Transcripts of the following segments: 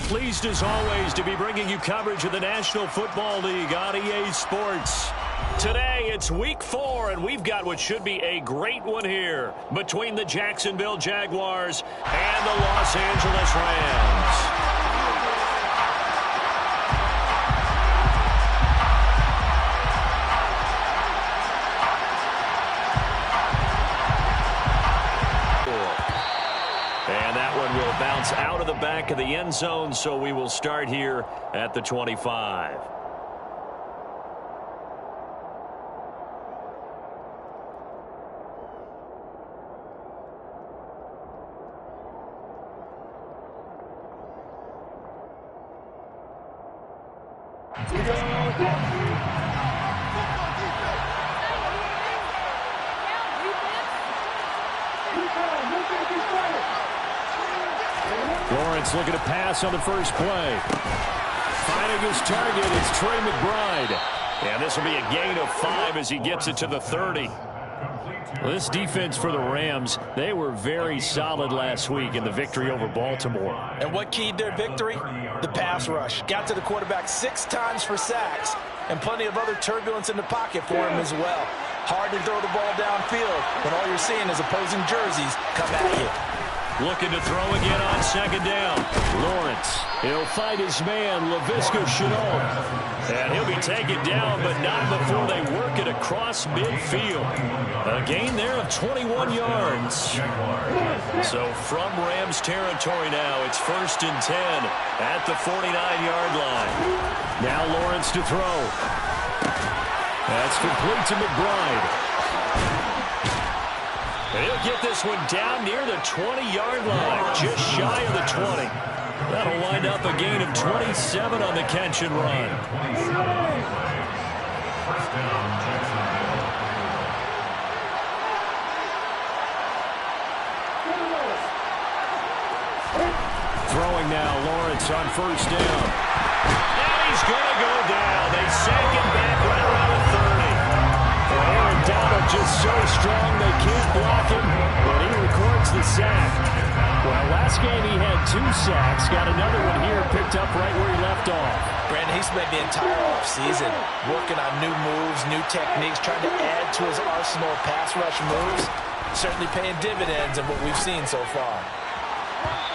Pleased as always to be bringing you coverage of the National Football League on EA Sports. Today it's week 4 and we've got what should be a great one here between the Jacksonville Jaguars and the Los Angeles Rams. Will bounce out of the back of the end zone, so we will start here at the 25. Lawrence looking to pass on the first play. Finding his target, it's Trey McBride. And this will be a gain of 5 as he gets it to the 30. Well, this defense for the Rams, they were very solid last week in the victory over Baltimore. And what keyed their victory? The pass rush. Got to the quarterback 6 times for sacks, and plenty of other turbulence in the pocket for him as well. Hard to throw the ball downfield when all you're seeing is opposing jerseys come at you. Looking to throw again on second down. Lawrence, he'll fight his man, Laviska Shenault. And he'll be taken down, but not before they work it across midfield. A gain there of 21 yards. So from Rams territory now, it's 1st and 10 at the 49-yard line. Now Lawrence to throw. That's complete to McBride. He'll get this one down near the 20-yard line, just shy of the 20. That'll wind up a gain of 27 on the catch and run. Throwing now, Lawrence on first down. And he's going to go down. They sack him back right around the 30. Aaron Donald just so strong they can't block him, but he records the sack. Well, last game he had 2 sacks. Got another one here picked up right where he left off. Brandon, he spent the entire offseason working on new moves, new techniques, trying to add to his arsenal of pass rush moves. Certainly paying dividends in what we've seen so far.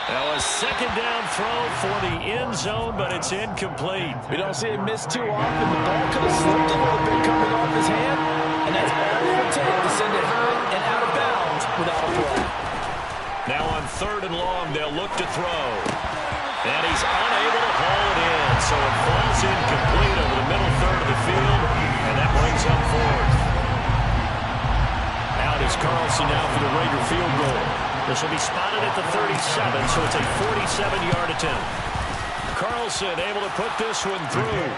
Now a second down throw for the end zone, but it's incomplete. We don't see it miss too often. The ball could have slipped a little bit coming off his hand, and that's all it would take to send it high and out of bounds without a play. Now on 3rd and long, they'll look to throw. And he's unable to haul it in, so it falls incomplete over the middle third of the field, and that brings up 4th. Out is Carlson now for the Raider field goal. This will be spotted at the 37, so it's a 47-yard attempt. Carlson able to put this one through.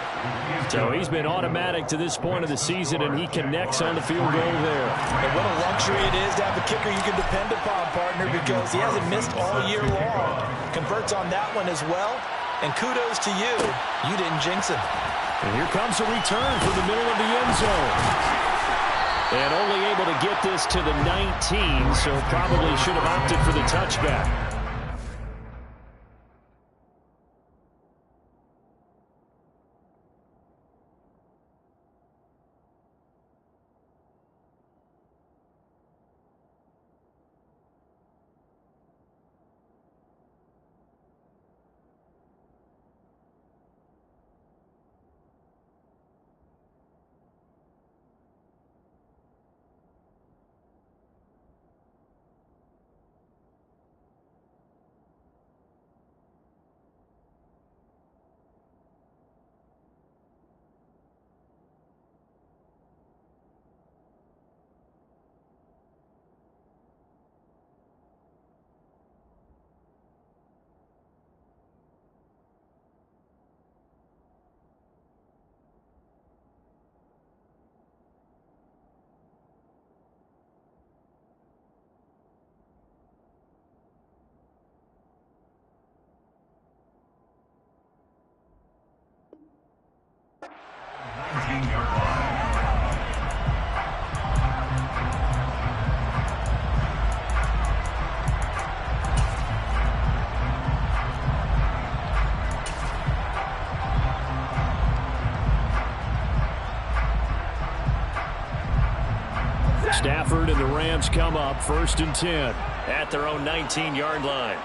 So he's been automatic to this point of the season, and he connects on the field goal there. And what a luxury it is to have a kicker you can depend upon, partner, because he hasn't missed all year long. Converts on that one as well, and kudos to you. You didn't jinx him. And here comes a return from the middle of the end zone. And only able to get this to the 19, so probably should have opted for the touchback. Stafford and the Rams come up 1st and 10 at their own 19-yard line.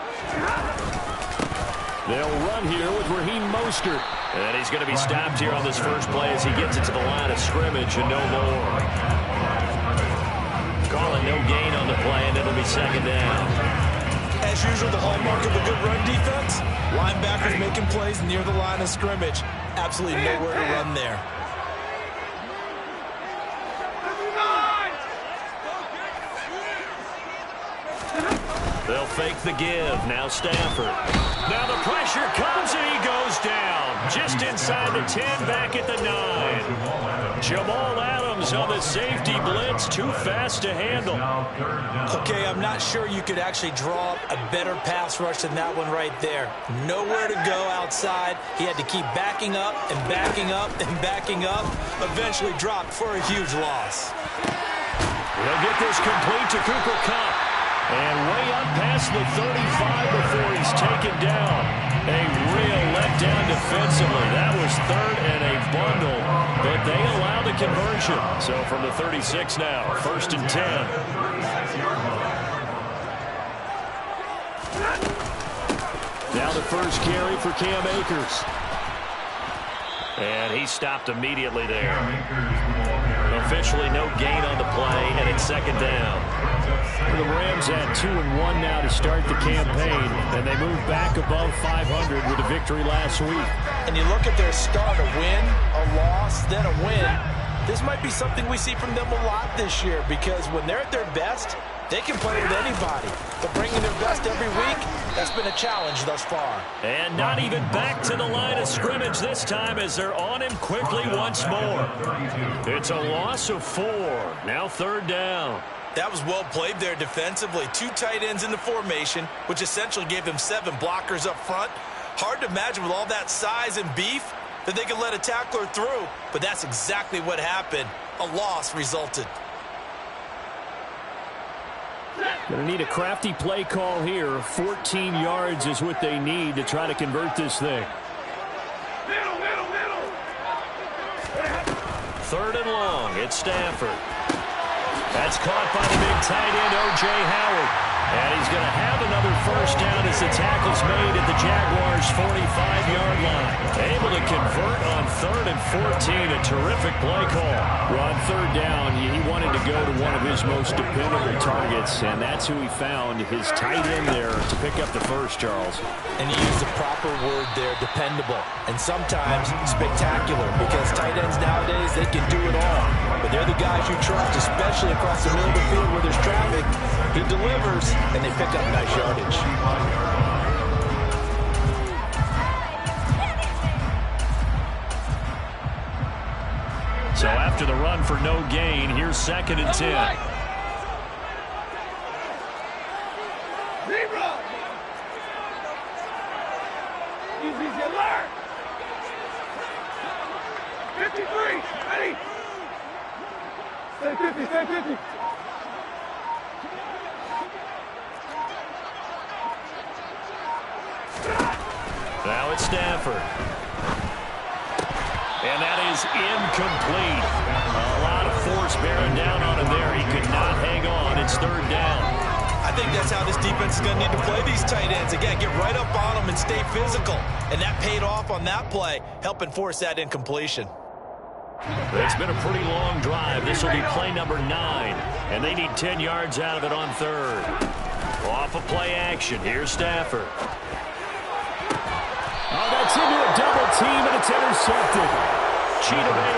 They'll run here with Raheem Mostert. And he's going to be stopped here on this first play as he gets it to the line of scrimmage and no more. Calling no gain on the play, and it'll be 2nd down. As usual, the hallmark of a good run defense, linebackers making plays near the line of scrimmage. Absolutely nowhere to run there. They'll fake the give. Now Stafford. Now the pressure comes and he goes down. Just inside the 10, back at the 9. Jamal Adams on the safety blitz. Too fast to handle. Okay, I'm not sure you could actually draw up a better pass rush than that one right there. Nowhere to go outside. He had to keep backing up and backing up and backing up. Eventually dropped for a huge loss. He'll get this complete to Cooper Kupp. And way up past the 35 before he's taken down. A real letdown defensively. That was 3rd and a bundle, but they allow the conversion. So from the 36 now, 1st and 10. Now the first carry for Cam Akers. And he stopped immediately there. Officially no gain on the play, and it's 2nd down. The Rams had 2-1 now to start the campaign, and they moved back above 500 with a victory last week. And you look at their start, a win, a loss, then a win. This might be something we see from them a lot this year, because when they're at their best, they can play with anybody. But bringing their best every week, that's been a challenge thus far. And not even back to the line of scrimmage this time as they're on him quickly once more. It's a loss of 4. Now 3rd down. That was well played there defensively. 2 tight ends in the formation, which essentially gave them 7 blockers up front. Hard to imagine with all that size and beef that they could let a tackler through, but that's exactly what happened. A loss resulted. Going to need a crafty play call here. 14 yards is what they need to try to convert this thing. 3rd and long. It's Stafford. That's caught by the big tight end, O.J. Howard. And he's going to have another first down as the tackle's made at the Jaguars' 45-yard line. Able to convert on 3rd and 14. A terrific play call. Well, on 3rd down, he wanted to go to one of his most dependable targets, and that's who he found, his tight end there, to pick up the first, Charles. And he used the proper word there, dependable. And sometimes spectacular, because tight ends nowadays, they can do it all. But they're the guys you trust, especially across the middle of the field where there's traffic. He delivers, and they pick up nice yardage. So after the run for no gain, here's 2nd and 10. Easy alert! 53, ready! Stay 50, stay 50. Now it's Stafford. And that is incomplete. A lot of force bearing down on him there. He could not hang on. It's 3rd down. I think that's how this defense is going to need to play these tight ends. Again, get right up on them and stay physical. And that paid off on that play, helping force that incompletion. It's been a pretty long drive. This will be play number 9. And they need 10 yards out of it on 3rd. Off of play action. Here's Stafford. Oh, that's into a double team, and it's intercepted. Chidobe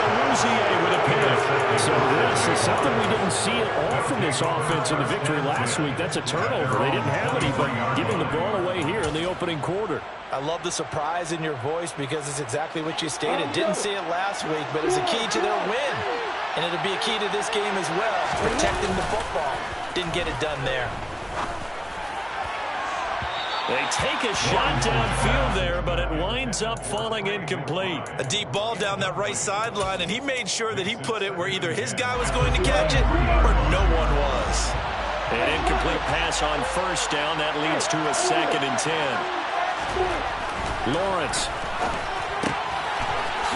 with a pick. So this is something we didn't see at all from this offense in the victory last week. That's a turnover. They didn't have any, but giving the ball away here in the opening quarter. I love the surprise in your voice because it's exactly what you stated. Didn't see it last week, but it's a key to their win. And it'll be a key to this game as well, protecting the football. Didn't get it done there. They take a shot downfield there, but it winds up falling incomplete. A deep ball down that right sideline, and he made sure that he put it where either his guy was going to catch it or no one was. An incomplete pass on first down. That leads to a 2nd and 10. Lawrence.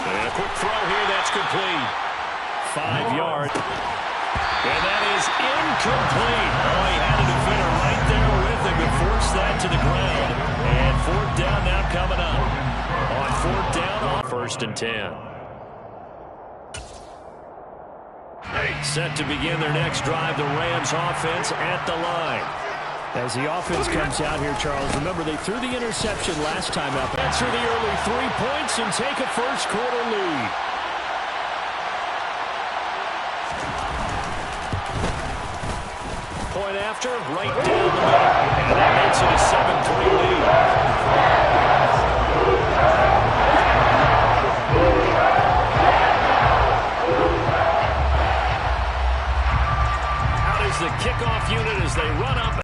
And a quick throw here. That's complete. 5 yards. And that is incomplete. Oh, he had a defender right there with him to force that to the ground. And fourth down now coming up. On fourth down, on 1st and 10. Set to begin their next drive, the Rams offense at the line. As the offense comes out here, Charles, remember they threw the interception last time out. Answer the early 3 points and take a first quarter lead. Point after, right down the middle. And that makes it a 7-3 lead. Out is the kickoff unit as they run up.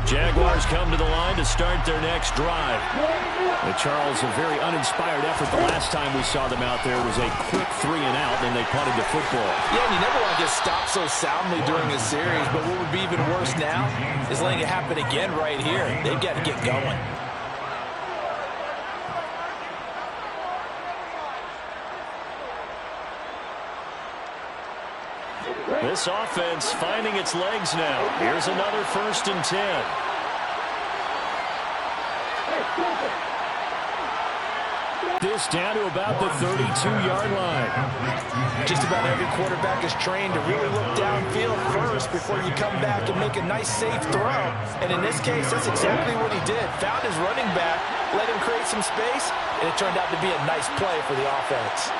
Jaguars come to the line to start their next drive. And Charles, a very uninspired effort the last time we saw them out there was a quick 3-and-out, and they punted the football. Yeah, and you never want to get stopped so soundly during a series, but what would be even worse now is letting it happen again right here. They've got to get going. This offense finding its legs now. Here's another 1st and 10. This down to about the 32-yard line. Just about every quarterback is trained to really look downfield first before you come back and make a nice, safe throw. And in this case, that's exactly what he did. Found his running back, let him create some space, and it turned out to be a nice play for the offense.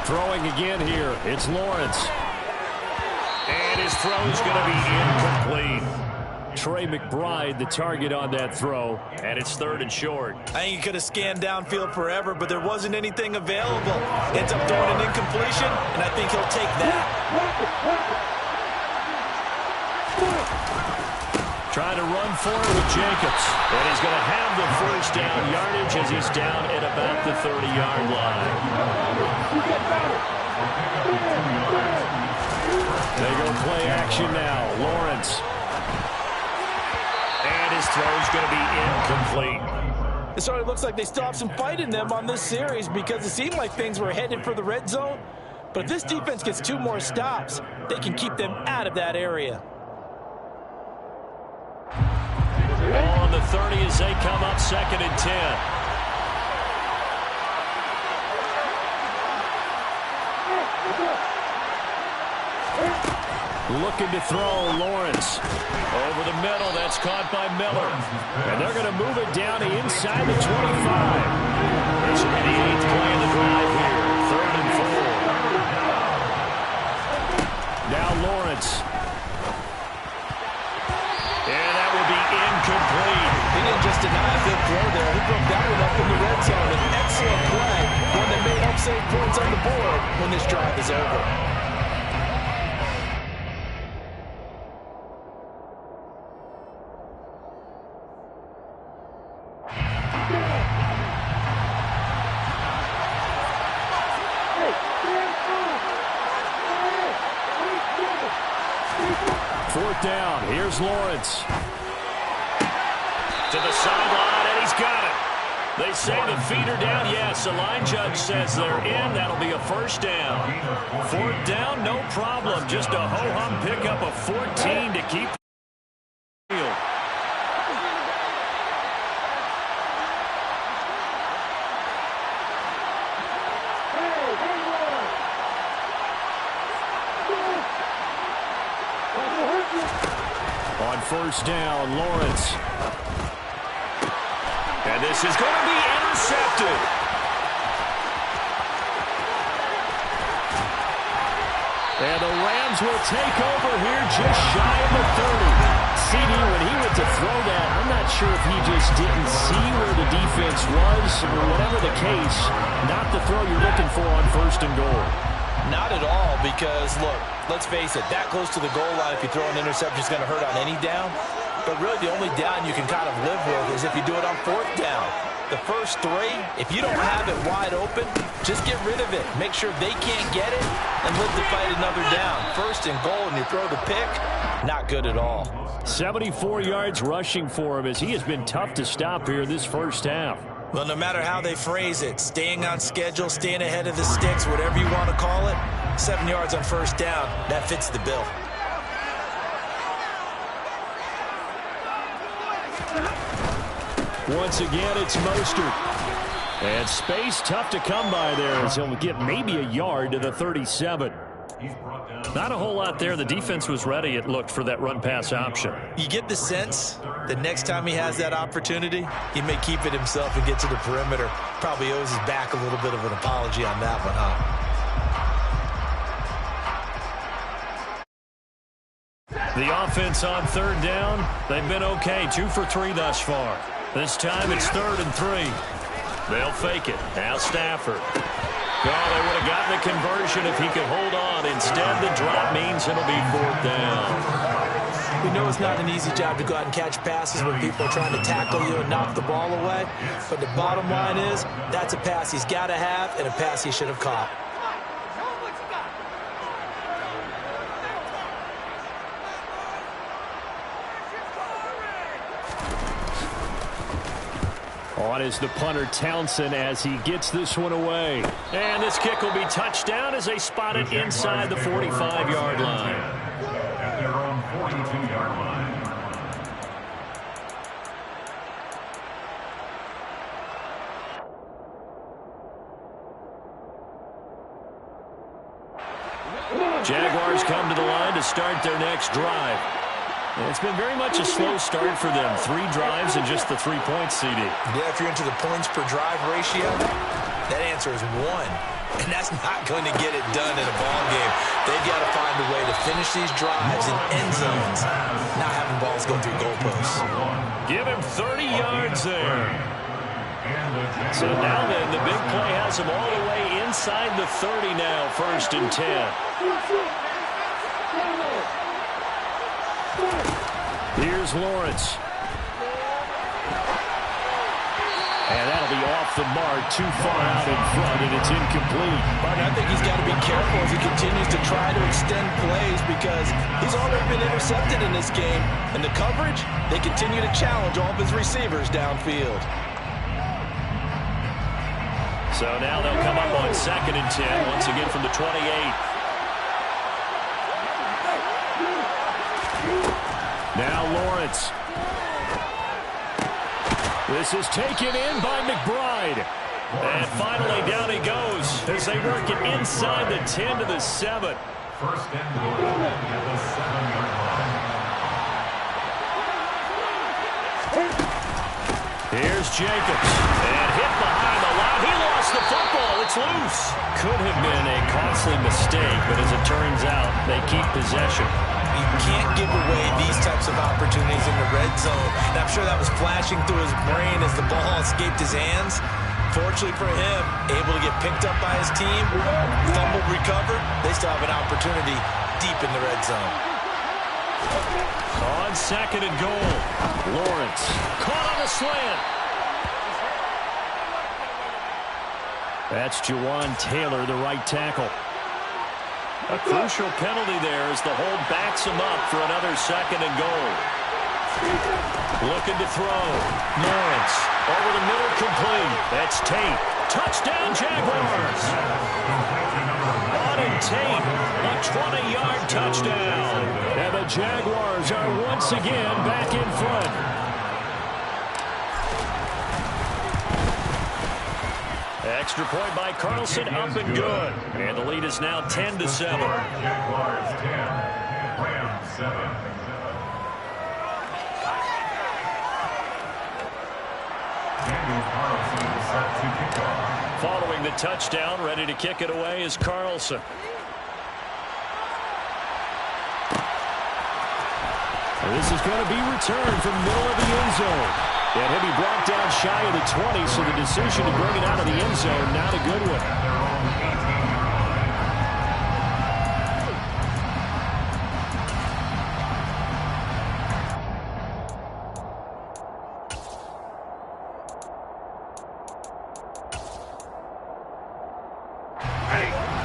Throwing again here, it's Lawrence. And his throw's going to be incomplete. Trey McBride, the target on that throw, and it's 3rd and short. I think he could have scanned downfield forever, but there wasn't anything available. Ends up throwing an incompletion, and I think he'll take that. Trying to run for it with Jacobs. And he's going to have the first down yardage as he's down at about the 30-yard line. They go play action now. Lawrence. And his throw's going to be incomplete. It sort of looks like they still have some fight in them on this series because it seemed like things were headed for the red zone. But if this defense gets 2 more stops, they can keep them out of that area. Ball on the 30 as they come up 2nd and 10. Looking to throw, Lawrence. Over the middle, that's caught by Miller. And they're going to move it down to inside the 25. This will be the 8th play of the drive here. 3rd and 4. Now Lawrence. And that will be incomplete. He didn't just deny a good throw there. He broke that one up in the red zone. An excellent play. One that may help save points on the board when this drive is over. Fourth down. Here's Lawrence. To the sideline, and he's got it. They say the feet are down. Yes, the line judge says they're in. That'll be a first down. 4th down, no problem. Just a ho-hum pickup of 14 to keep the field. On 1st down, Lawrence. And this is going to be intercepted. And the Rams will take over here just shy of the 30. CD, when he went to throw that, I'm not sure if he just didn't see where the defense was or whatever the case. Not the throw you're looking for on 1st and goal. Not at all, because, look, let's face it, that close to the goal line, if you throw an interception, is going to hurt on any down. But really, the only down you can kind of live with is if you do it on 4th down. The first three, if you don't have it wide open, just get rid of it. Make sure they can't get it and live to fight another down. First and goal, and you throw the pick, not good at all. 74 yards rushing for him as he has been tough to stop here this first half. Well, no matter how they phrase it, staying on schedule, staying ahead of the sticks, whatever you want to call it, 7 yards on first down, that fits the bill. Once again, it's Mostert. And space tough to come by there as he'll get maybe a yard to the 37. Not a whole lot there. The defense was ready, it looked, for that run-pass option. You get the sense that next time he has that opportunity, he may keep it himself and get to the perimeter. Probably owes his back a little bit of an apology on that one, huh? The offense on third down, they've been okay. 2 for 3 thus far. This time it's 3rd and 3. They'll fake it. Now Stafford. Oh, they would have gotten the conversion if he could hold on. Instead, the drop means it'll be 4th down. We know it's not an easy job to go out and catch passes when people are trying to tackle you and knock the ball away. But the bottom line is, that's a pass he's got to have and a pass he should have caught. On is the punter Townsend as he gets this one away. And this kick will be touchdown as they spot it inside the 45-yard line. At their own 42-yard line. Jaguars come to the line to start their next drive. And it's been very much a slow start for them. 3 drives and just the 3 points, CD. Yeah, if you're into the points per drive ratio, that answer is 1. And that's not going to get it done in a ball game. They've got to find a way to finish these drives in end zones, not having balls go through goalposts. Give him 30 yards there. So now then, the big play has him all the way inside the 30 now, 1st and 10. Here's Lawrence. And that'll be off the mark, too far out in front, and it's incomplete. But I think he's got to be careful as he continues to try to extend plays because he's already been intercepted in this game. And the coverage, they continue to challenge all of his receivers downfield. So now they'll come up on 2nd and 10, once again from the 28. Now Lawrence. This is taken in by McBride. And finally down he goes as they work it inside the 10 to the 7. 1st and goal at the 7-yard line. Here's Jacobs. And hit behind the line. He lost the football. It's loose. Could have been a costly mistake, but as it turns out, they keep possession. You can't give away these types of opportunities in the red zone. And I'm sure that was flashing through his brain as the ball escaped his hands. Fortunately for him, able to get picked up by his team, fumbled, recovered. They still have an opportunity deep in the red zone. On 2nd and goal, Lawrence caught on the slant. That's Jawan Taylor, the right tackle. A crucial penalty there as the hold backs him up for another 2nd and goal. Looking to throw. Lawrence over the middle, complete. That's Tate. Touchdown, Jaguars. Auden Tate, a 20-yard touchdown. And the Jaguars are once again back in front. Extra point by Carlson, up and good. And the lead is now 10 to 7. Jaguars 10, Rams 7. Daniel Carlson is set to kick off. Following the touchdown, ready to kick it away is Carlson. This is going to be returned from the middle of the end zone. And he'll be brought down shy of the 20, so the decision to bring it out of the end zone, not a good one.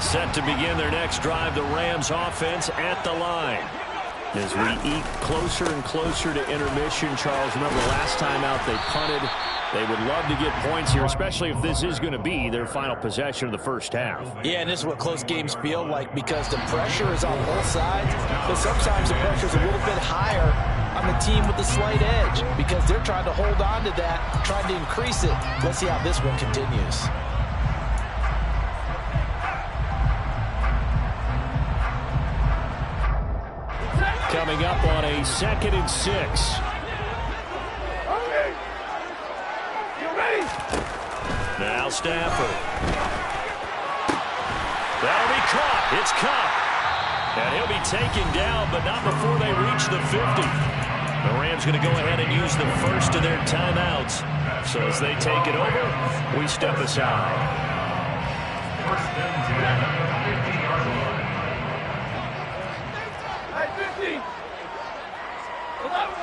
Set to begin their next drive, the Rams offense at the line. As we eke closer and closer to intermission, Charles, remember last time out they punted. They would love to get points here, especially if this is going to be their final possession of the first half. Yeah, and this is what close games feel like because the pressure is on both sides, but sometimes the pressure is a little bit higher on the team with the slight edge because they're trying to hold on to that, trying to increase it. Let's see how this one continues. Coming up on a 2nd and 6. Now Stafford. That'll be caught. It's caught. And he'll be taken down, but not before they reach the 50. The Rams going to go ahead and use the first of their timeouts. So as they take it over, we step aside. First and 10 at the 50-yard line. 50. 11.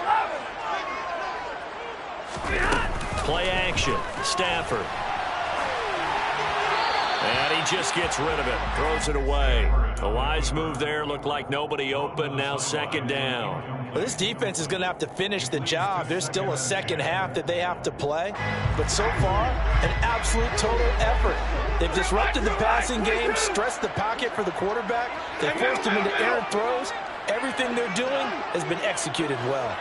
Play action. Stafford. And he just gets rid of it. Throws it away. A wise move there. Looked like nobody open. Now 2nd down. Well, this defense is going to have to finish the job. There's still a second half that they have to play. But so far, an absolute total effort. They've disrupted the passing game, stressed the pocket for the quarterback. They forced him into errant throws. Everything they're doing has been executed well.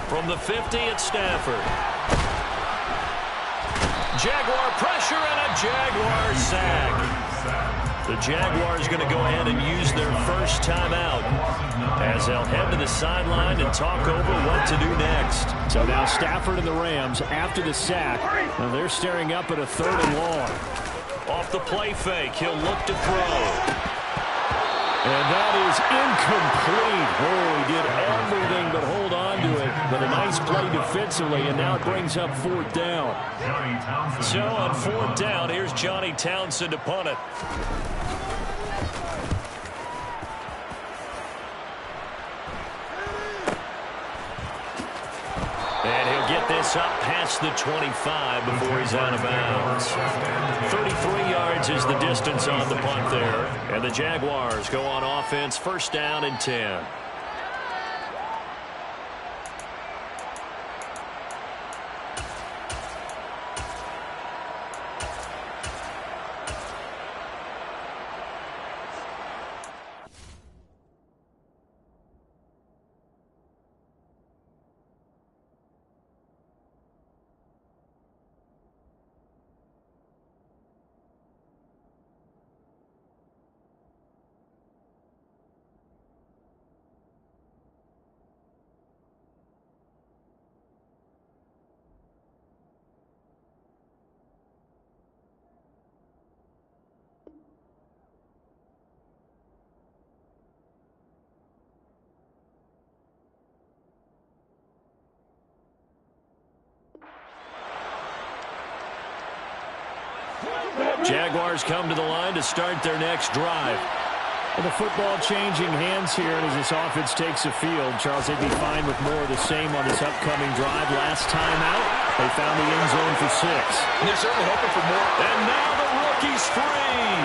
From the 50 at Stafford. Jaguar pressure and a Jaguar sack. The Jaguars going to go ahead and use their first timeout as they'll head to the sideline and talk over what to do next. So now Stafford and the Rams after the sack. And they're staring up at a 3rd and long. Off the play fake, he'll look to throw. And that is incomplete. Oh, he did everything but hold on to it. But a nice play defensively, and now it brings up 4th down. So on 4th down, here's Johnny Townsend to punt it. And he'll get this up past the 25 before he's out of bounds. 33 yards is the distance on the punt there. And the Jaguars go on offense, 1st down and 10. Jaguars come to the line to start their next drive. Well, the football changing hands here, and as this offense takes the field, Charles, they'd be fine with more of the same on this upcoming drive. Last time out, they found the end zone for 6. And they're certainly hoping for more. And now the rookie's free.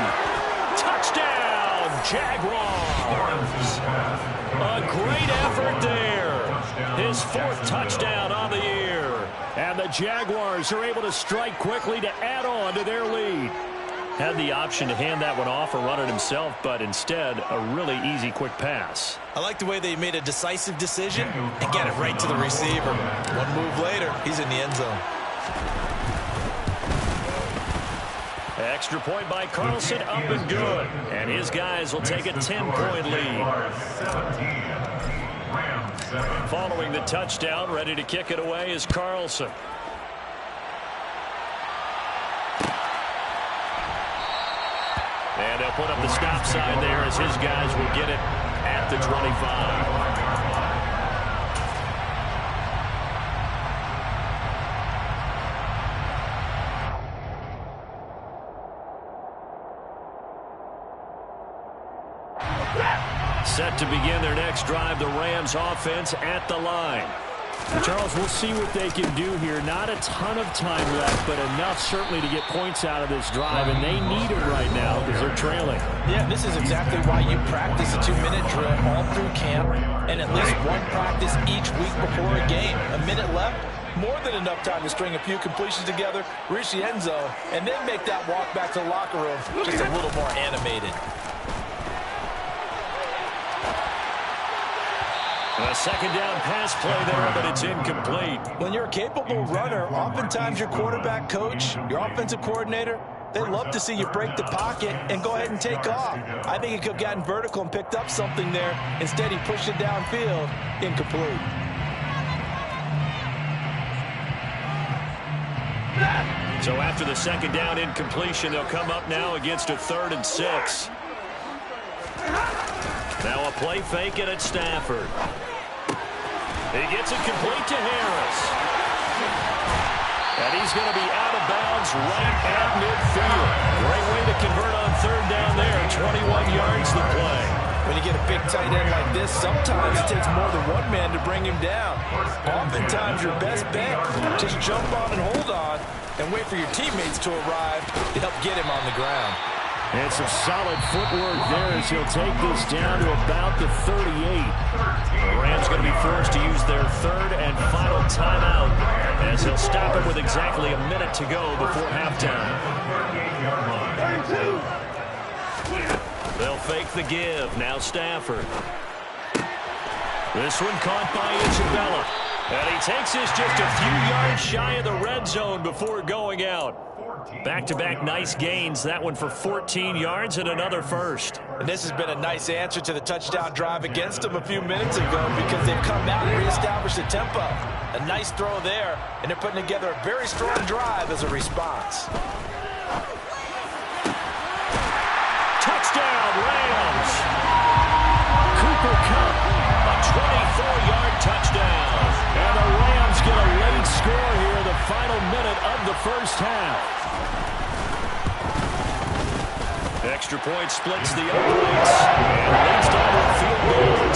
Touchdown, Jaguars. A great effort there. His 4th touchdown on the year. And the Jaguars are able to strike quickly to add on to their lead. Had the option to hand that one off or run it himself, but instead, a really easy, quick pass. I like the way they made a decisive decision and get it right to the receiver. One move later, he's in the end zone. Extra point by Carlson, up and good. And his guys will take a 10-point lead. Following the touchdown, ready to kick it away is Carlson. And they'll put up the stop sign there as his guys will get it at the 25. Set to begin their next drive, the Rams offense at the line. Charles, we'll see what they can do here. Not a ton of time left, but enough certainly to get points out of this drive, and they need it right now because they're trailing. Yeah, this is exactly why you practice a 2-minute drill all through camp and at least one practice each week before a game. A minute left, more than enough time to string a few completions together, reach the end zone, and then make that walk back to the locker room just a little more animated. A second down pass play there, but it's incomplete. When you're a capable runner, oftentimes your quarterback coach, your offensive coordinator, they love to see you break the pocket and go ahead and take off. I think he could have gotten vertical and picked up something there. Instead, he pushed it downfield, incomplete. So after the second down incompletion, they'll come up now against a 3rd and 6. Now a play fake it at Stafford. He gets it complete to Harris. And he's going to be out of bounds right at midfield. Great way to convert on 3rd down there. 21 yards the play. When you get a big tight end like this, sometimes it takes more than one man to bring him down. Oftentimes your best bet, just jump on and hold on and wait for your teammates to arrive to help get him on the ground. And some solid footwork there as he'll take this down to about the 38. The Rams going to be forced to use their 3rd and final timeout as they'll stop it with exactly a minute to go before halftime. They'll fake the give. Now Stafford. This one caught by Isabella. And he takes this just a few yards shy of the red zone before going out. Back-to-back nice gains. That one for 14 yards and another first. And this has been a nice answer to the touchdown drive against them a few minutes ago because they've come out and reestablished the tempo. A nice throw there, and they're putting together a very strong drive as a response. Touchdown, Rams! Cooper Kupp, a 24-yard touchdown. And the Rams get a late score here in the final minute of the first half. Extra point splits the uprights and leads to a field goal at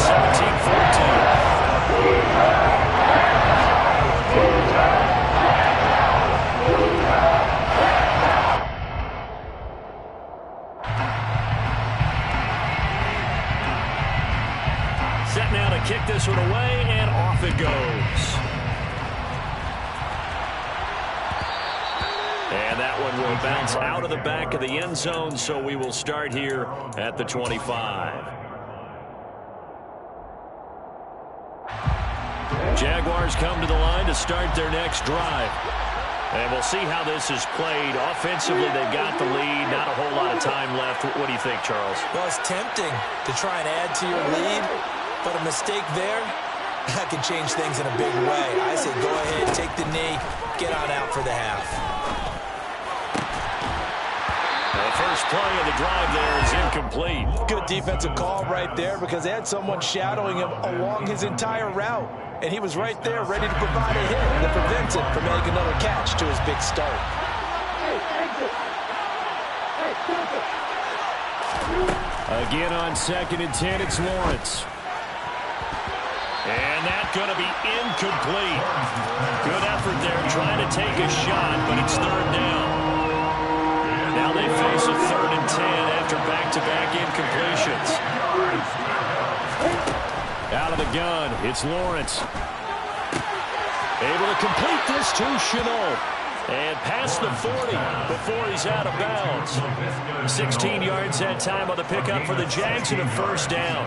17-14. Set now to kick this one away, and off it goes. And that one will bounce out of the back of the end zone, so we will start here at the 25. Jaguars come to the line to start their next drive. And we'll see how this is played. Offensively, they got the lead. Not a whole lot of time left. What do you think, Charles? Well, it's tempting to try and add to your lead, but a mistake there, that can change things in a big way. I say go ahead, take the knee, get on out for the half. The first play of the drive there is incomplete. Good defensive call right there because they had someone shadowing him along his entire route. And he was right there ready to provide a hit that prevents him from making another catch to his big start. Again on 2nd and 10, it's Lawrence. And that's going to be incomplete. Good effort there trying to take a shot, but it's 3rd down. Now they face a 3rd and 10 after back-to-back incompletions. Out of the gun, it's Lawrence. Able to complete this to Shenault. And past the 40 before he's out of bounds. 16 yards that time on the pickup for the Jags and a first down.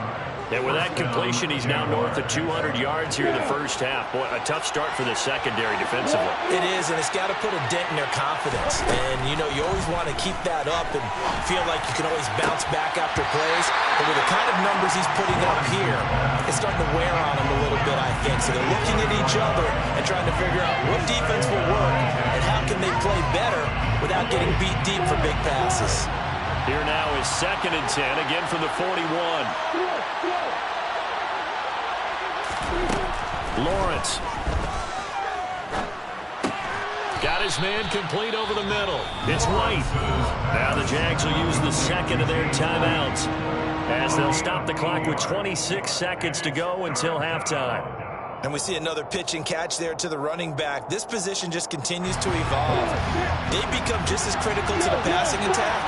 And with that completion, he's now north of 200 yards here in the first half. Boy, a tough start for the secondary defensively. It is, and it's got to put a dent in their confidence. And, you know, you always want to keep that up and feel like you can always bounce back after plays. But with the kind of numbers he's putting up here, it's starting to wear on him a little bit, I think. So they're looking at each other and trying to figure out what defense will work and how can they play better without getting beat deep for big passes. Here now is 2nd and 10, again from the 41. Lawrence. Got his man complete over the middle. It's White. Now the Jags will use the second of their timeouts. as they'll stop the clock with 26 seconds to go until halftime. And we see another pitch and catch there to the running back. This position just continues to evolve. They become just as critical to the passing attack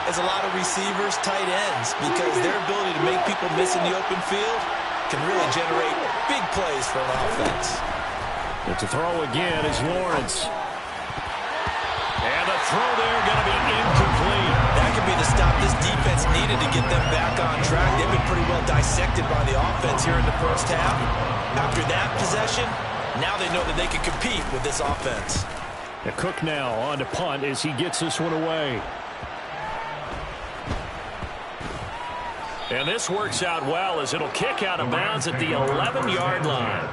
as a lot of receivers, tight ends, because their ability to make people miss in the open field can really generate big plays for an offense. But to throw again is Lawrence. And the throw there going to be incomplete. That could be the stop this defense needed to get them back on track. They've been pretty well dissected by the offense here in the first half. After that possession, now they know that they can compete with this offense. The Cook now on to punt as he gets this one away. And this works out well as it'll kick out of bounds at the 11-yard line.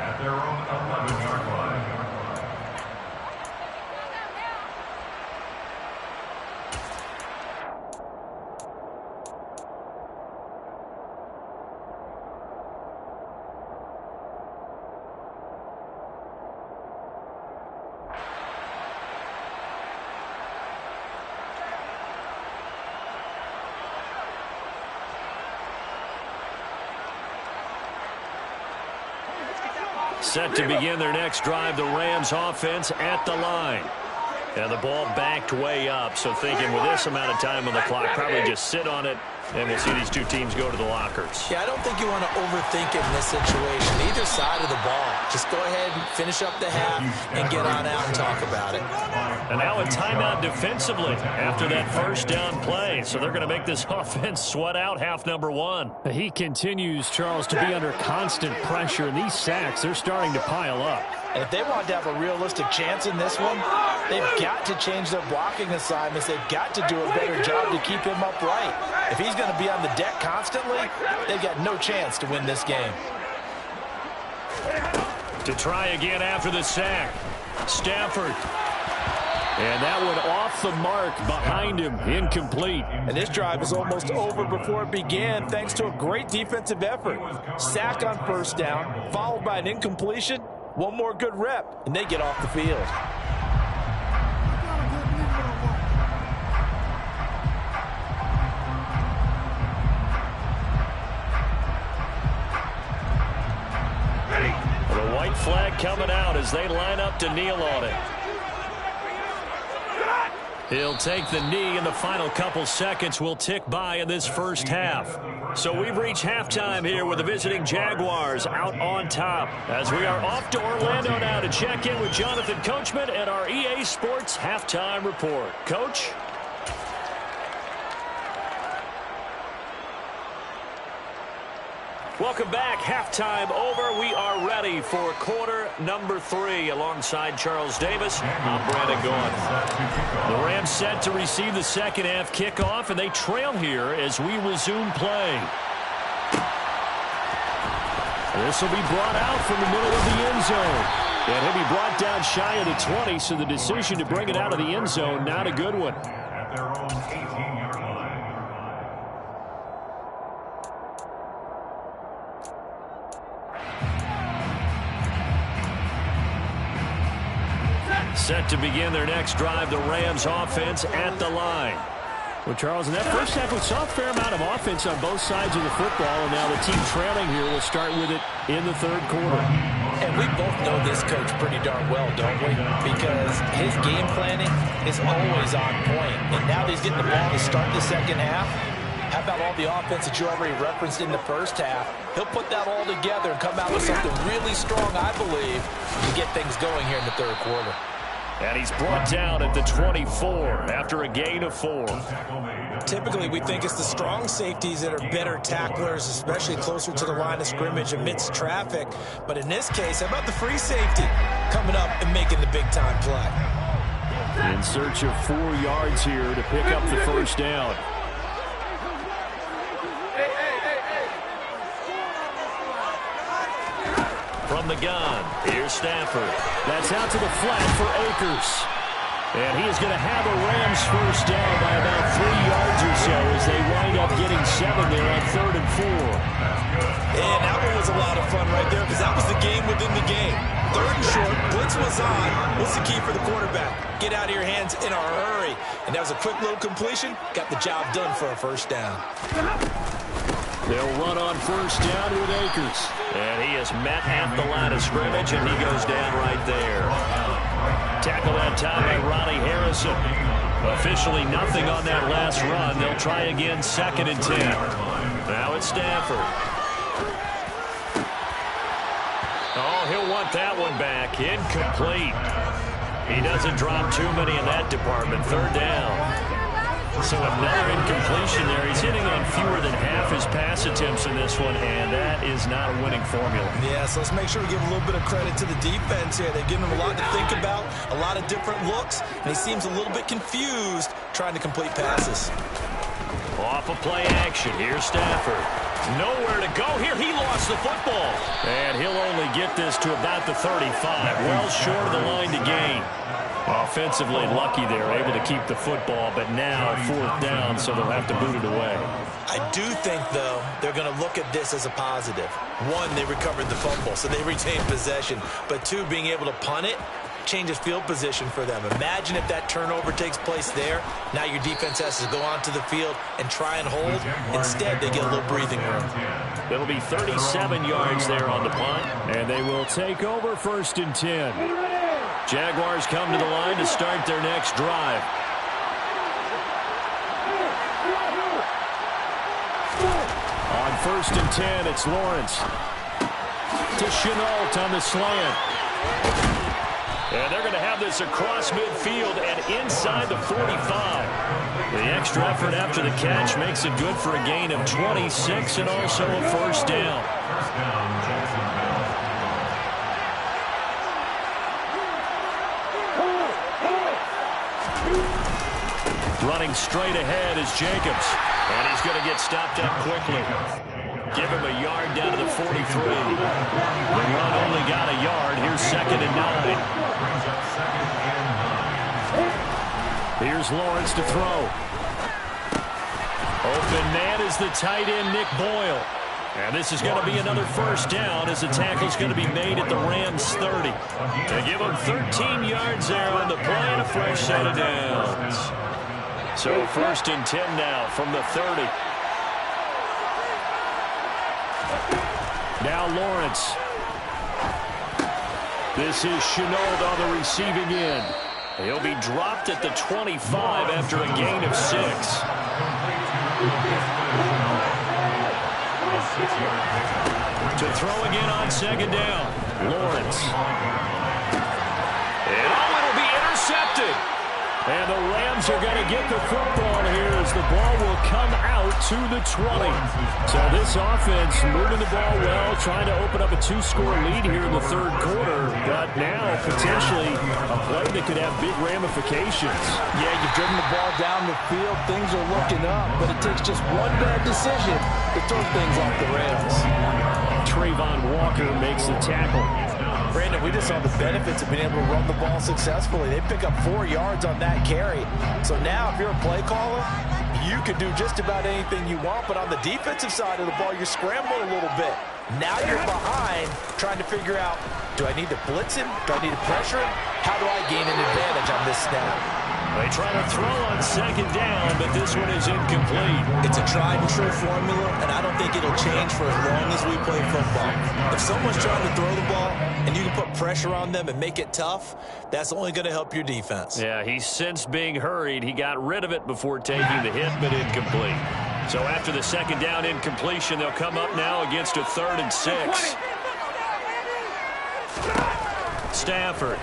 At their own 11-yard line. Set to begin their next drive, the Rams offense at the line. And the ball backed way up, so thinking with this amount of time on the clock, probably just sit on it, and we'll see these two teams go to the lockers. Yeah, I don't think you want to overthink it in this situation. Either side of the ball. Just go ahead and finish up the half and get on out and talk about it. And now a timeout defensively after that first down play. So they're going to make this offense sweat out half number one. He continues, Charles, to be under constant pressure, and these sacks, they're starting to pile up. And if they want to have a realistic chance in this one, they've got to change their blocking assignments. They've got to do a better job to keep him upright. If he's going to be on the deck constantly, they've got no chance to win this game. To try again after the sack, Stafford. And that one off the mark behind him, incomplete. And this drive is almost over before it began thanks to a great defensive effort. Sack on first down, followed by an incompletion. One more good rep, and they get off the field. The white flag coming out as they line up to kneel on it. He'll take the knee, and the final couple seconds will tick by in this first half. So we've reached halftime here with the visiting Jaguars out on top, as we are off to Orlando now to check in with Jonathan Coachman and our EA Sports Halftime Report. Coach? Welcome back. Halftime over. We are ready for quarter number 3 alongside Charles Davis. I'm Brandon Gaughan. The Rams set to receive the second half kickoff, and they trail here as we resume play. This will be brought out from the middle of the end zone. And he'll be brought down shy of the 20, so the decision to bring it out of the end zone, not a good one. At their own 18-yard line. Set to begin their next drive, the Rams offense at the line. Well, Charles, in that first half, we saw a fair amount of offense on both sides of the football, and now the team trailing here will start with it in the third quarter. And we both know this coach pretty darn well, don't we? Because his game planning is always on point. And now that he's getting the ball to start the second half, how about all the offense that you already referenced in the first half? He'll put that all together and come out with something really strong, I believe, to get things going here in the third quarter. And he's brought down at the 24 after a gain of 4. Typically, we think it's the strong safeties that are better tacklers, especially closer to the line of scrimmage amidst traffic. But in this case, how about the free safety coming up and making the big-time play? In search of 4 yards here to pick up the first down. From the gun, here's Stafford. That's out to the flat for Akers. And he is going to have a Rams first down by about 3 yards or so as they wind up getting 7 there on 3rd and 4. And that one was a lot of fun right there because that was the game within the game. 3rd and short, blitz was on. What's the key for the quarterback? Get out of your hands in a hurry. And that was a quick little completion. Got the job done for a first down. They'll run on first down with Akers. And he is met at the line of scrimmage, and he goes down right there. Tackle that time by Ronnie Harrison. Officially nothing on that last run. They'll try again, 2nd and 10. Now it's Stafford. Oh, he'll want that one back. Incomplete. He doesn't drop too many in that department. 3rd down. So another incompletion there. He's hitting on fewer than half his pass attempts in this one, and that is not a winning formula. Yeah, so let's make sure we give a little bit of credit to the defense here. They've given him a lot to think about, a lot of different looks, and he seems a little bit confused trying to complete passes. Off of play action. Here's Stafford. Nowhere to go here. He lost the football. And he'll only get this to about the 35. Well short of the line to gain. Offensively lucky they're able to keep the football, but now 4th down, so they'll have to boot it away. I do think, though, they're going to look at this as a positive. 1, they recovered the fumble, so they retained possession. But 2, being able to punt it changes field position for them. Imagine if that turnover takes place there. Now your defense has to go onto the field and try and hold. Instead, they get a little breathing room. It'll be 37 yards there on the punt, and they will take over 1st and 10. Jaguars come to the line to start their next drive. On 1st and 10, it's Lawrence. To Chenault on the slant. And they're going to have this across midfield and inside the 45. The extra effort after the catch makes it good for a gain of 26 and also a 1st down. Running straight ahead is Jacobs. And he's going to get stopped up quickly. Give him a yard down to the 43. The run only got a yard. Here's 2nd and 9. Here's Lawrence to throw. Open man is the tight end, Nick Boyle. And this is going to be another 1st down as the tackle's going to be made at the Rams' 30. They give him 13 yards there on the play and a fresh set of downs. So 1st and 10 now from the 30. Now Lawrence. This is Chenault on the receiving end. He'll be dropped at the 25 after a gain of 6. To throw again on 2nd down. Lawrence. And it'll be intercepted. And the Rams are going to get the football here as the ball will come out to the 20. So this offense moving the ball well, trying to open up a 2-score lead here in the 3rd quarter. But now potentially a play that could have big ramifications. Yeah, you've driven the ball down the field. Things are looking up, but it takes just one bad decision to throw things off the rails. Trayvon Walker makes the tackle. Brandon, we just saw the benefits of being able to run the ball successfully. They pick up 4 yards on that carry. So now if you're a play caller, you can do just about anything you want. But on the defensive side of the ball, you're scrambling a little bit. Now you're behind trying to figure out, do I need to blitz him? Do I need to pressure him? How do I gain an advantage on this snap? They try to throw on 2nd down, but this one is incomplete. It's a tried and true formula, and I don't think it'll change for as long as we play football. If someone's trying to throw the ball and you can put pressure on them and make it tough, that's only going to help your defense. Yeah, he sensed being hurried. He got rid of it before taking the hit, but incomplete. So after the 2nd down incompletion, they'll come up now against a 3rd and 6. Stafford.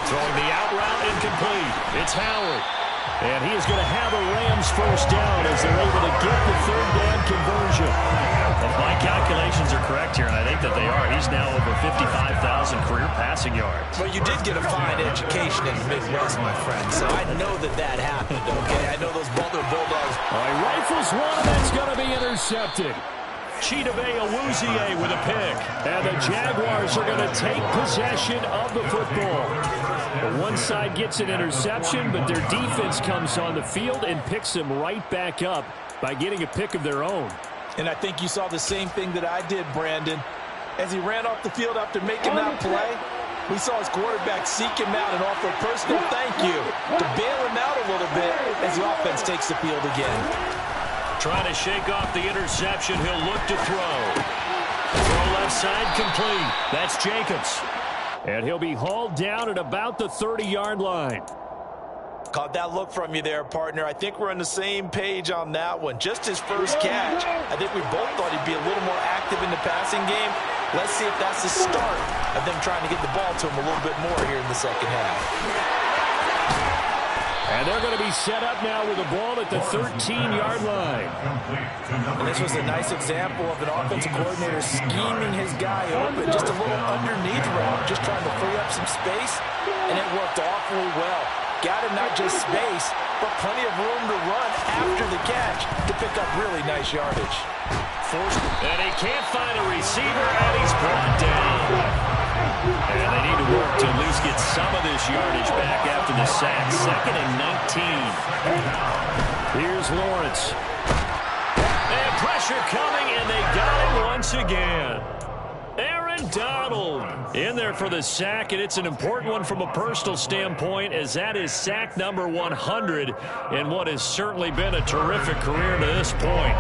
Throwing the out route incomplete. It's Howard. And he is going to have a Rams 1st down as they're able to get the 3rd down conversion. If my calculations are correct here, and I think that they are, he's now over 55,000 career passing yards. Well, you did get a fine education in the Midwest, my friend, so I know that happened, okay? I know those Butler Bulldogs. He rifles one, that's going to be intercepted. Chidobe Awuzie with a pick. And the Jaguars are going to take possession of the football. The one side gets an interception, but their defense comes on the field and picks them right back up by getting a pick of their own. And I think you saw the same thing that I did, Brandon. As he ran off the field after making that play, we saw his quarterback seek him out and offer a personal thank you to bail him out a little bit as the offense takes the field again. Trying to shake off the interception. He'll look to throw. Throw left side complete. That's Jacobs. And he'll be hauled down at about the 30-yard line. Caught that look from you there, partner. I think we're on the same page on that one. Just his first catch. I think we both thought he'd be a little more active in the passing game. Let's see if that's the start of them trying to get the ball to him a little bit more here in the second half. And they're going to be set up now with the ball at the 13-yard line. And this was a nice example of an offensive coordinator scheming his guy open. Just a little underneath route, just trying to free up some space, and it worked awfully well. Got him not just space, but plenty of room to run after the catch to pick up really nice yardage. And he can't find a receiver, and he's brought down. And they need to work to at least get some of this yardage back after the sack. 2nd and 19. Here's Lawrence. And pressure coming, and they got him once again. Aaron Donald in there for the sack, and it's an important one from a personal standpoint, as that is sack number 100 in what has certainly been a terrific career to this point.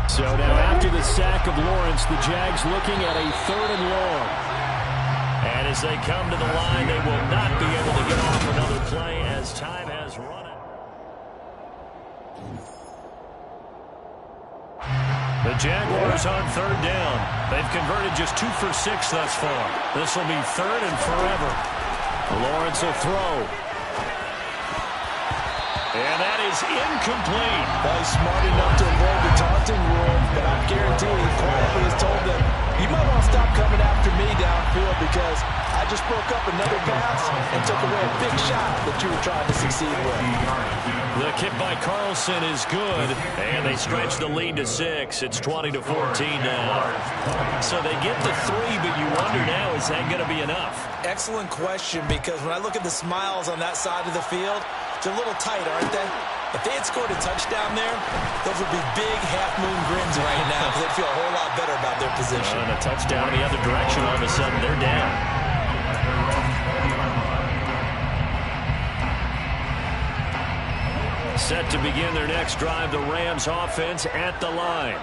So now after the sack of Lawrence, the Jags looking at a 3rd and long. And as they come to the line, they will not be able to get off another play as time has run it. The Jaguars on 3rd down. They've converted just 2 for 6 thus far. This will be 3rd and forever. Lawrence will throw. And that is incomplete. Well, he's smart enough to avoid the taunting rule, but I guarantee he quietly has told them, you might want to stop coming after me downfield because I just broke up another pass and took away a big shot that you were trying to succeed with. The kick by Carlson is good, and they stretch the lead to 6. It's 20-14 now. So they get the 3, but you wonder now, is that going to be enough? Excellent question, because when I look at the smiles on that side of the field, they're a little tight, aren't they? If they had scored a touchdown there, those would be big half-moon grins right now because they'd feel a whole lot better about their position. And a touchdown in the other direction, all of a sudden they're down. Set to begin their next drive, the Rams offense at the line.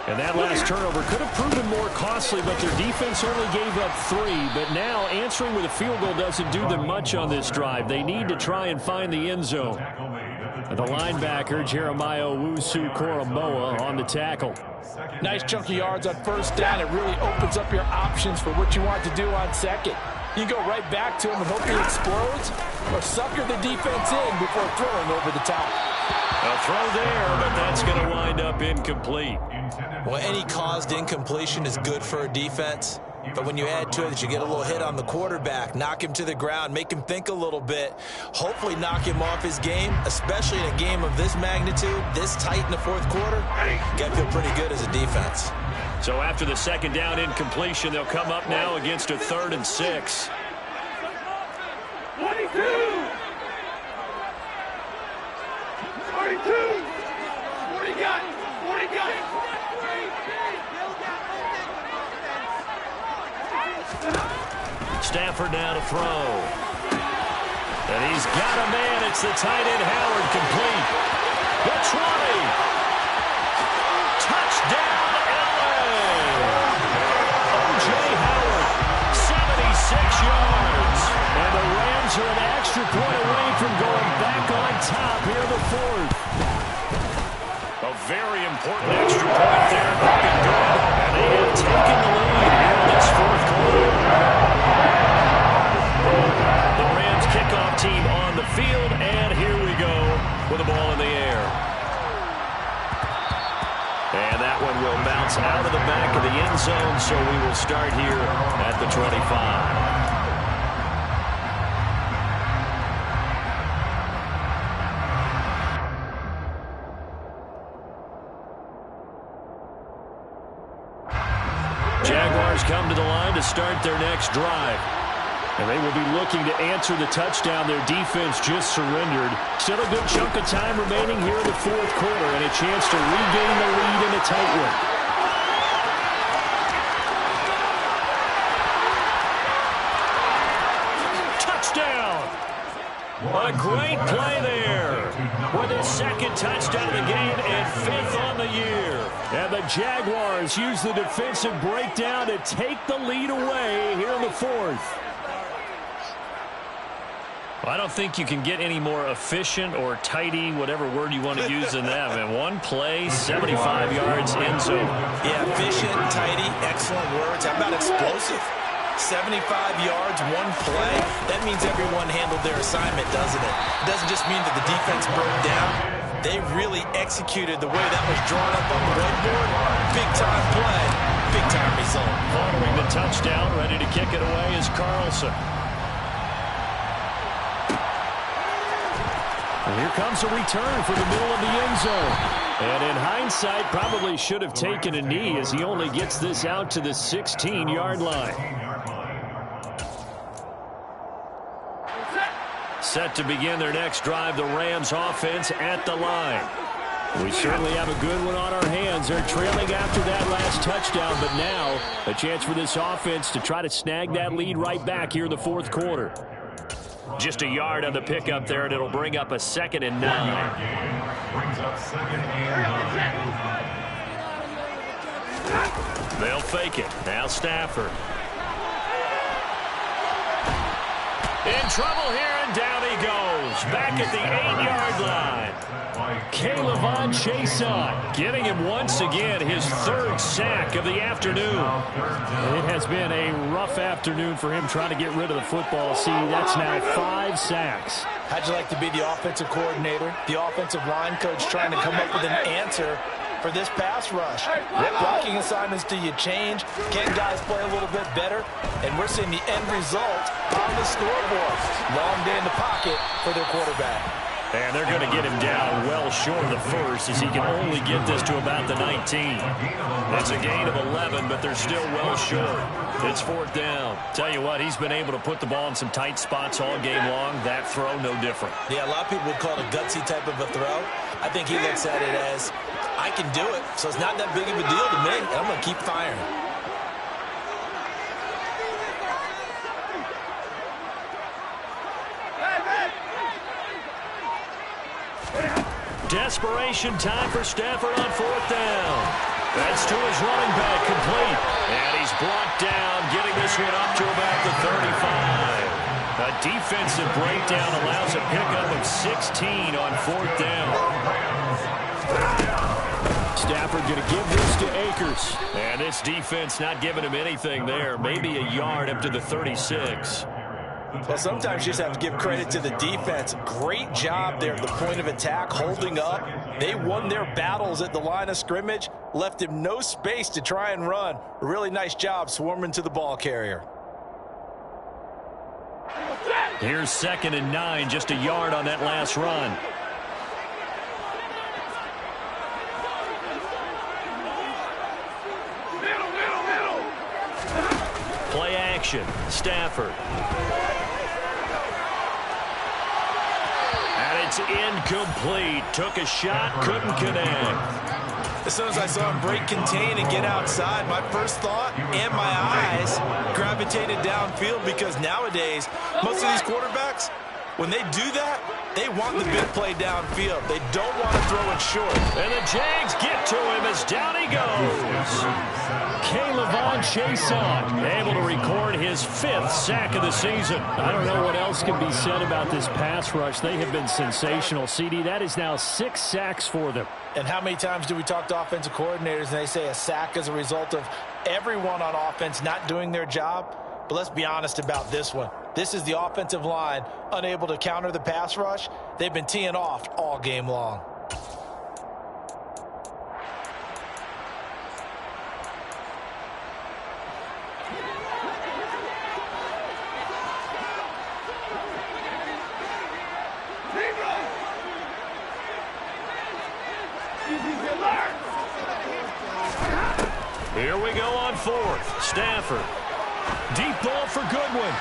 And that last turnover could have proven more costly, but their defense only gave up 3. But now answering with a field goal doesn't do them much on this drive. They need to try and find the end zone. The linebacker, Jeremiah Owusu-Koramoah, on the tackle. Nice chunk of yards on 1st down. It really opens up your options for what you want to do on 2nd. You go right back to him and hope he explodes, or sucker the defense in before throwing over the top. A throw there, but that's going to wind up incomplete. Well, any caused incompletion is good for a defense. But when you add to it that you get a little hit on the quarterback, knock him to the ground, make him think a little bit, hopefully knock him off his game, especially in a game of this magnitude, this tight in the 4th quarter, you got to feel pretty good as a defense. So after the 2nd down incompletion, they'll come up now against a 3rd and 6. 22! 42! 40 got it! 40 got it! Stafford now to throw. And he's got a man. It's the tight end, Howard, complete. The 20. Touchdown, LA. O.J. Howard, 76 yards. And the Rams are an extra point away from going back on top here in the 4th. A very important extra point there. Looking good. And they have taken the lead here in this 4th quarter. The Rams kickoff team on the field, and here we go with the ball in the air. And that one will bounce out of the back of the end zone, so we will start here at the 25. Jaguars come to the line to start their next drive. And they will be looking to answer the touchdown their defense just surrendered. Still a good chunk of time remaining here in the 4th quarter and a chance to regain the lead in a tight one. Touchdown! A great play there with his second touchdown of the game and 5th on the year. And the Jaguars use the defensive breakdown to take the lead away here in the 4th. I don't think you can get any more efficient or tidy, whatever word you want to use in that. And one play, 75 yards, end zone. Yeah, efficient, tidy, excellent words. How about explosive? 75 yards, one play. That means everyone handled their assignment, doesn't it? It doesn't just mean that the defense broke down. They really executed the way that was drawn up on the whiteboard. Big-time play, big-time result. Following the touchdown, ready to kick it away is Carlson. And here comes a return for the middle of the end zone. And in hindsight, probably should have taken a knee as he only gets this out to the 16-yard line. Set to begin their next drive, the Rams offense at the line. We certainly have a good one on our hands. They're trailing after that last touchdown, but now a chance for this offense to try to snag that lead right back here in the 4th quarter. Just a yard on the pickup there, and it'll bring up a 2nd and 9. Brings up 2nd and 9. They'll fake it. Now Stafford. In trouble here, and down he goes. Back at the 8-yard line. K'Lavon Chaisson getting him once again his 3rd sack of the afternoon. It has been a rough afternoon for him trying to get rid of the football. See, that's now 5 sacks. How'd you like to be the offensive coordinator, the offensive line coach trying to come up with an answer for this pass rush? What blocking assignments do you change? Can guys play a little bit better? And we're seeing the end result on the scoreboard. Long day in the pocket for their quarterback. And they're going to get him down well short of the 1st as he can only get this to about the 19. That's a gain of 11, but they're still well short. It's 4th down. Tell you what, he's been able to put the ball in some tight spots all game long. That throw, no different. Yeah, a lot of people would call it a gutsy type of a throw. I think he looks at it as, I can do it, so it's not that big of a deal to me, and I'm going to keep firing. Desperation time for Stafford on 4th down. That's to his running back, complete. And he's brought down, getting this one up to about the 35. A defensive breakdown allows a pickup of 16 on 4th down. Stafford going to give this to Akers. And this defense not giving him anything there. Maybe a yard up to the 36. Well, sometimes you just have to give credit to the defense. Great job there at the point of attack, holding up. They won their battles at the line of scrimmage, left him no space to try and run. A really nice job swarming to the ball carrier. Here's 2nd and 9, just a yard on that last run. Play action, Stafford. And it's incomplete. Took a shot, couldn't connect. As soon as I saw him break contain and get outside, my first thought and my eyes gravitated downfield, because nowadays, most of these quarterbacks, when they do that, they want the big play downfield. They don't want to throw it short. And the Jags get to him as down he goes. K'Lavon Chaisson able to record his 5th sack of the season. I don't know what else can be said about this pass rush. They have been sensational. CD, that is now 6 sacks for them. And how many times do we talk to offensive coordinators and they say a sack is a result of everyone on offense not doing their job? But let's be honest about this one. This is the offensive line unable to counter the pass rush. They've been teeing off all game long. Here we go on 4th. Stafford. Deep ball for Goodwin.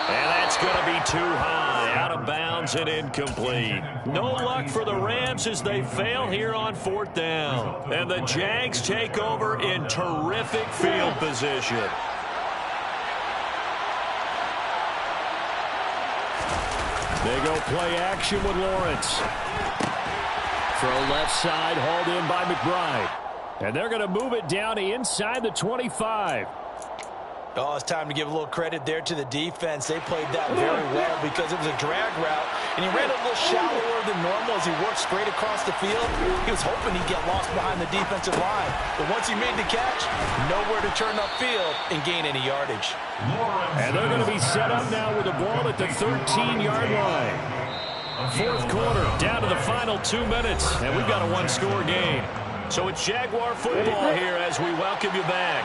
And that's going to be too high. Out of bounds and incomplete. No luck for the Rams as they fail here on 4th down. And the Jags take over in terrific field position. They go play action with Lawrence. Throw left side, hauled in by McBride. And they're going to move it down inside the 25. Oh, it's time to give a little credit there to the defense. They played that very well because it was a drag route, and he ran a little shallower than normal as he worked straight across the field. He was hoping he'd get lost behind the defensive line, but once he made the catch, nowhere to turn upfield and gain any yardage. And they're going to be set up now with the ball at the 13-yard line. Fourth quarter, down to the final 2 minutes, and we've got a one-score game. So it's Jaguar football here as we welcome you back.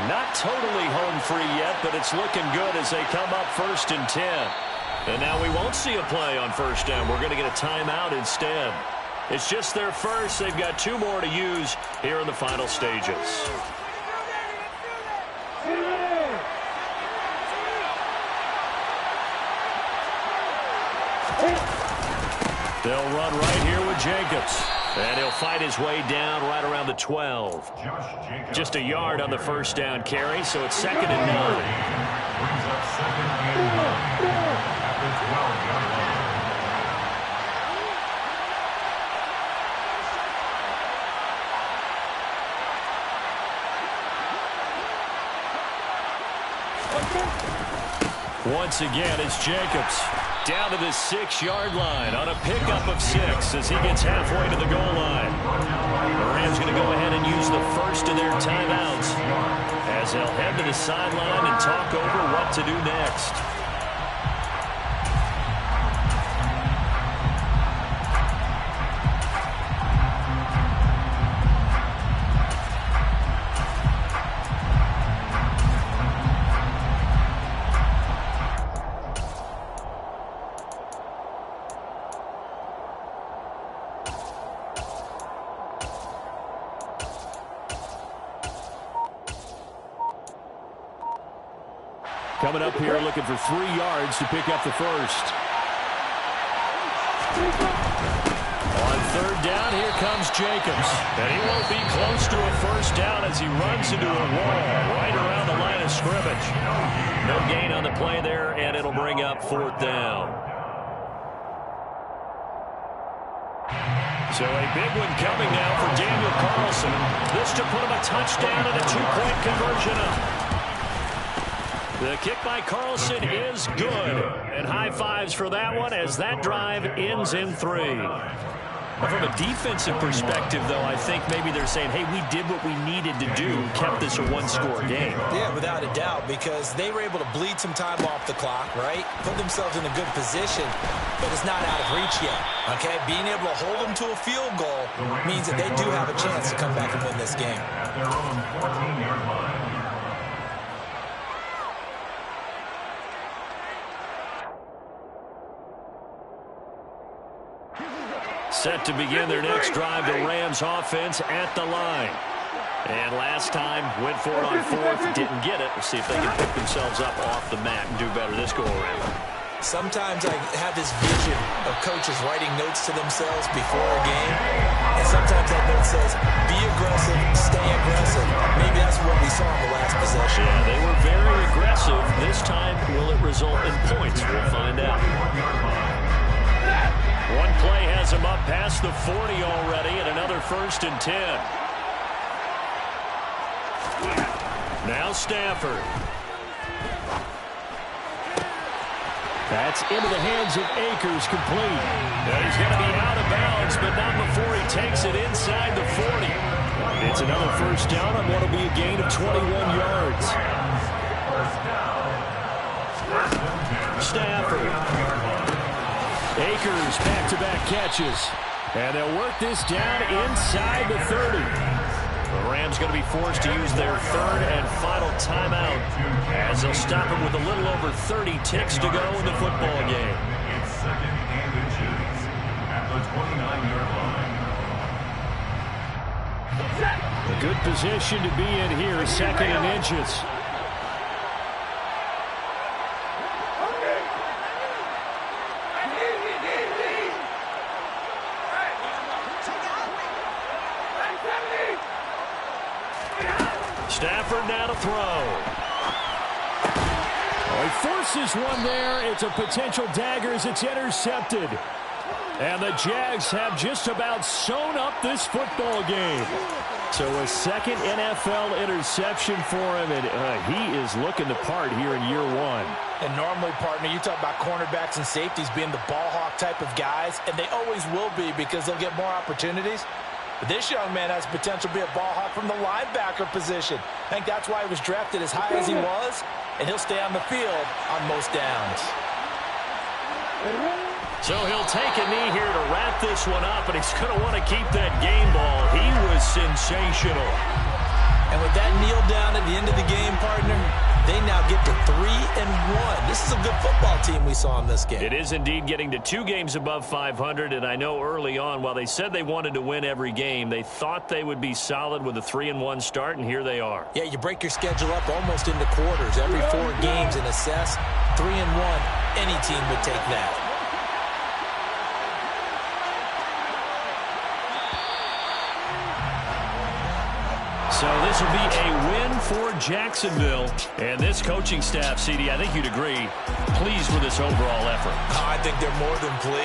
Not totally home free yet, but it's looking good as they come up 1st and 10. And now we won't see a play on first down. We're going to get a timeout instead. It's just their first. They've got 2 more to use here in the final stages. They'll run right here with Jacobs. And he'll fight his way down right around the 12. Just a yard on the first down carry, so it's 2nd and 9. Brings up 2nd and 9 at the 12-yard line. Once again, it's Jacobs. Down to the 6-yard line on a pickup of 6 as he gets halfway to the goal line. The Rams going to go ahead and use the first of their timeouts as they'll head to the sideline and talk over what to do next. Coming up here looking for 3 yards to pick up the first. On 3rd down, here comes Jacobs. And he won't be close to a first down as he runs into a wall right around the line of scrimmage. No gain on the play there, and it'll bring up 4th down. So a big one coming now for Daniel Carlson. This to put him a touchdown and a 2-point conversion up. The kick by Carlson is good. And high fives for that one as that drive ends in 3. Well, from a defensive perspective, though, I think maybe they're saying, hey, we did what we needed to do, kept this a one-score game. Yeah, without a doubt, because they were able to bleed some time off the clock, right? Put themselves in a good position, but it's not out of reach yet, okay? Being able to hold them to a field goal means that they do have a chance to come back and win this game. At their own 14-yard line. Set to begin their next drive, the Rams offense at the line. And last time, went for it on 4th, didn't get it. We'll see if they can pick themselves up off the mat and do better this go-around. Sometimes I have this vision of coaches writing notes to themselves before a game, and sometimes that note says, be aggressive, stay aggressive. Maybe that's what we saw in the last possession. Yeah, they were very aggressive. This time, will it result in points? We'll find out. One play has him up past the 40 already, and another 1st and 10. Now Stafford. That's into the hands of Akers, complete. And he's going to be out of bounds, but not before he takes it inside the 40. It's another first down on what will be a gain of 21 yards. Stafford. Akers back-to-back catches. And they'll work this down inside the 30. The Rams going to be forced to use their 3rd and final timeout as they'll stop him with a little over 30 ticks to go in the football game. It's 2nd and inches at the 29-yard line. A good position to be in here, 2nd and inches. Stafford now to throw. Oh, he forces one there. It's a potential dagger as it's intercepted. And the Jags have just about sewn up this football game. So a second NFL interception for him, and he is looking the part here in year one. And normally, partner, you talk about cornerbacks and safeties being the ball hawk type of guys, and they always will be because they'll get more opportunities. But this young man has potential to be a ball hawk from the linebacker position. I think that's why he was drafted as high as he was, and he'll stay on the field on most downs. So he'll take a knee here to wrap this one up, and he's going to want to keep that game ball. He was sensational. And with that kneel down at the end of the game, partner, they now get to 3-1. This is a good football team we saw in this game. It is indeed getting to 2 games above 500, and I know early on, while they said they wanted to win every game, they thought they would be solid with a 3-1 start, and here they are. Yeah, you break your schedule up almost into quarters, every 4 games, and assess 3-1. Any team would take that. So this will be a win for Jacksonville. And this coaching staff, CD, I think you'd agree, pleased with this overall effort. I think they're more than pleased.